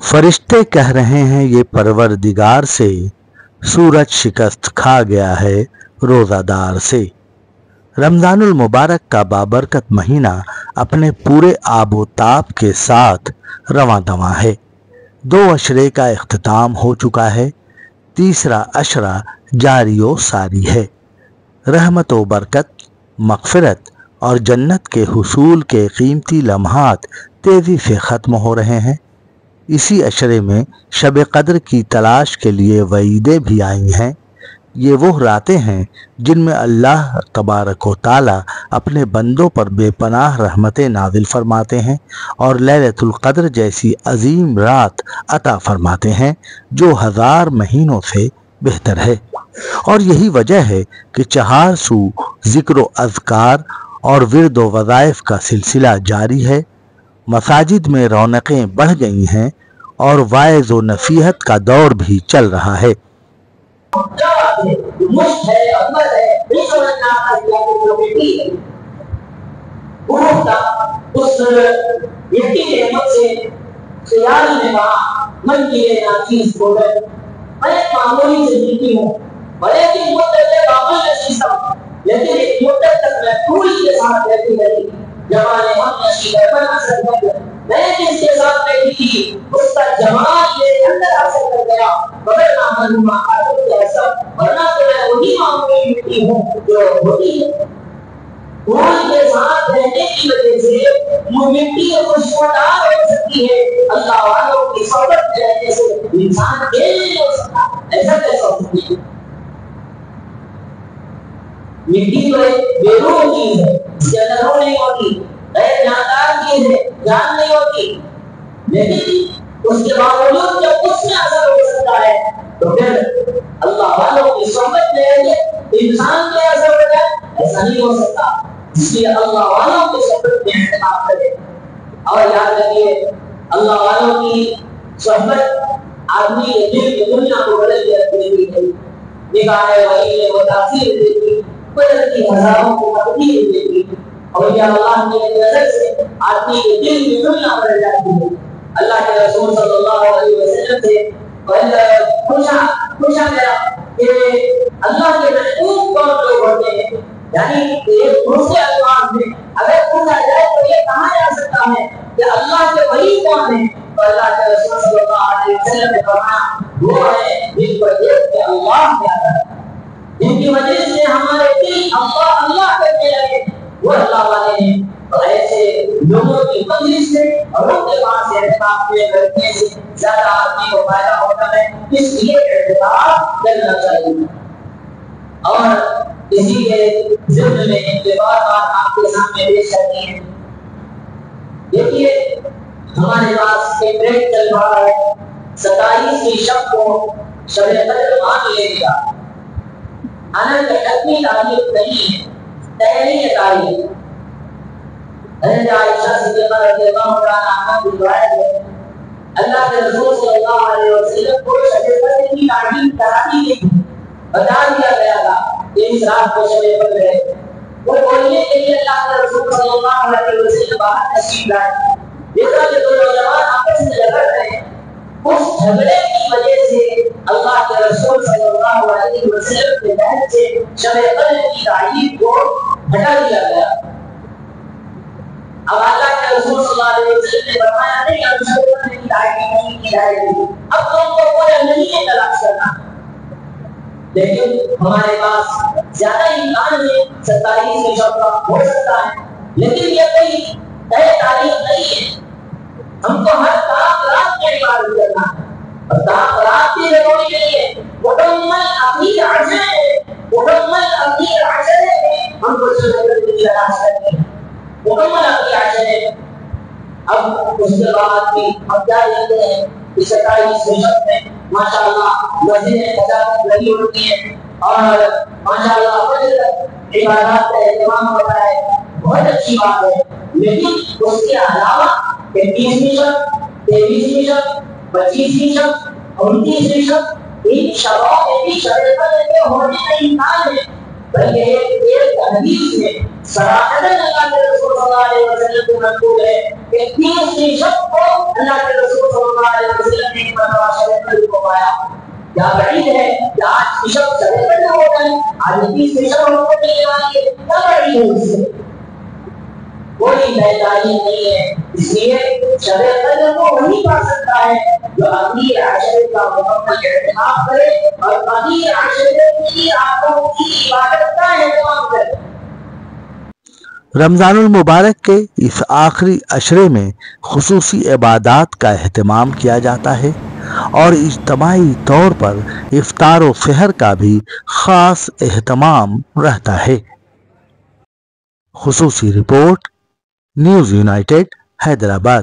फरिश्ते कह रहे हैं ये परवरदिगार से, सूरज शिकस्त खा गया है रोज़ादार से। रमज़ानुल मुबारक का बाबरकत महीना अपने पूरे आबोताब के साथ रवां दवां है। 2 अशरे का इख्तिताम हो चुका है, तीसरा अशरा जारी व सारी है। रहमत व बरकत, मग़फ़िरत और जन्नत के हुसूल के कीमती लम्हात तेज़ी से ख़त्म हो रहे हैं। इसी अशरे में शब क़द्र की तलाश के लिए वईदें भी आई हैं। ये वो रातें हैं जिनमें अल्लाह तबारक व ताला अपने बंदों पर बेपनाह रहमतें नाज़िल फरमाते हैं और लैलतुल क़द्र जैसी अजीम रात अता फरमाते हैं जो 1000 महीनों से बेहतर है। और यही वजह है कि 4 सू ज़िक्र व अज़कार और विर्द व वज़ाइफ का सिलसिला जारी है। मसाजिद में रौनकें बढ़ गई हैं और वाइज़ व नसीहत का दौर भी चल रहा है। लेकिन एक मुद्दत तक मैं पूरी के साथ रहती रही। जमाने हम नशीब बना सकते, मैं जिसके साथ बैठी थी उसका जमाल मेरे अंदर हासिल कर गया। मगर ना मालूम ऐसा, वरना तो मैं वही मामूली मिट्टी हूँ जो होती है। फूल के साथ रहने की वजह से वो मिट्टी खुशबूदार हो सकती है। अल्लाह वालों की सोबत में रहने से इंसान खेल नहीं हो सकता। ऐसा कैसा हो सकती है? मिट्टी तो एक बेरूह चीज है, इसके अंदर रूह नहीं होती, एक जानदार चीज है, जान नहीं होती। लेकिन उसके बावजूद जब उसमें असर हो सकता है तो फिर अल्लाह वालों की सोबत में रहेंगे इंसान पे असर हो जाए, ऐसा नहीं हो सकता। इसलिए अल्लाह वालों की सोबत में एहतिमाम करें। और याद रखिए, अल्लाह वालों की सोबत आदमी के दिल की दुनिया को बदल के रखती है। निगाह वही है, वो तासीर देती, की हजारों को तकलीफ देती, और या अल्लाह की नजर से आदमी के दिल की दुनिया बदल जाती है। अल्लाह के रसूल सल्लल्लाहु अलैहि वसल्लम से पूछा गया कि अल्लाह के महबूब कौन लोग होते हैं, यानी एक दूसरे अल्फाज में अगर पूछा जाए तो ये कहा जा सकता है कि अल्लाह के वली कौन है, तो अल्लाह के रसूल सल्लल्लाहु अलैहि वसल्लम ने कहा वो है जिनको देख के अल्लाह प्यारा है, जिनकी वजह से हमारे दिल अल्लाह अल्लाह करने लगे, वो अल्लाह वाले हैं। और ऐसे लोगों की मजलिस से और उनके पास एहतिमाम करने से ज्यादा आदमी को फायदा होता है, इसलिए एहतिमाम करना चाहिए। और इसी के जिम्मे में एक बात आपके सामने पेश करनी है। देखिए, हमारे पास एक ट्रेंड चल रहा है, 27 शब को शब कद्र मान लेगा। आनंद अपनी तारीफ नहीं है, पहली तारीफ हज़रत आयशा सिद्दीक़ा रज़ियल्लाहु अन्हा की रिवायत है, अल्लाह के रसूल सल्लल्लाहु अलैहि वसल्लम को शब कद्र की तारीफ करानी थी, बता दिया गया था कि इस रात को शब कद्र है। वो बोलने के लिए अल्लाह के रसूल सल्लल्लाहु अलैहि वसल्लम बाहर तशरीफ लाए। देखा कि दो नौजवान आपस में झगड़ रहे हैं। उस झगड़े की वजह से अल्लाह के रसूल सल्लल्लाहु अलैहि वसल्लम के महल से शब कद्र की तारीफ को हटा दिया गया। अब अल्लाह के रसूल सल्लल्लाहु अलैहि वसल्लम ने फरमाया नहीं, अब शब कद्र की तारीफ नहीं की जाएगी, अब तुमको कोई नहीं तलाश करना। लेकिन हमारे पास ज्यादा इम्कान है 27 शब का हो सकता है, लेकिन ये कोई तय तारीख नहीं है। हमको हर रात में इबादत करना है, और रात की जरूरी नहीं है। मुकम्मल अखीर अशर है, मुकम्मल अखीर अशर है, हमको शब की तलाश करनी है, मुकम्मल अखीर अशर है। अब उसके बाद भी हम क्या देखते हैं कि 27 शब में माशाअल्लाह मस्जिद सजावट लगी होती है और माशाअल्लाह इबादत का एहतमाम होता है, बहुत अच्छी बात है। लेकिन उसके अलावा 33वीं शब, 23वीं शब, 25वीं शब, 29वीं शब, इन शबों में भी शब कद्र के होने का इम्कान है। बल्कि एक हदीस में सराहतन अल्लाह के रसूल सल्लल्लाहु अलैहि वसल्लम को मकबूल है कि 30वीं शब को अल्लाह के रसूल सल्लल्लाहु अलैहि वसल्लम کیا بعید ہے کہ آج کی شب سب پڑھنا ہوتا ہے، آج 20 شب ہم پڑھنے کے آئے، کیا بعید ہے اس سے؟ کوئی بیداری نہیں ہے. اس لیے شب قدر کو وہی پا سکتا ہے جو امیر عشرے کا مکمل اہتمام کرے اور امیر عشرے کی راتوں کی عبادت کا اہتمام کرے. رمضان المبارک کے اس آخری عشرے میں خصوصی عبادات کا اہتمام کیا جاتا ہے اور اجتماعی طور پر افطار و سحر کا بھی خاص اہتمام رہتا ہے. خصوصی رپورٹ، نیوز یونائیٹڈ حیدرآباد.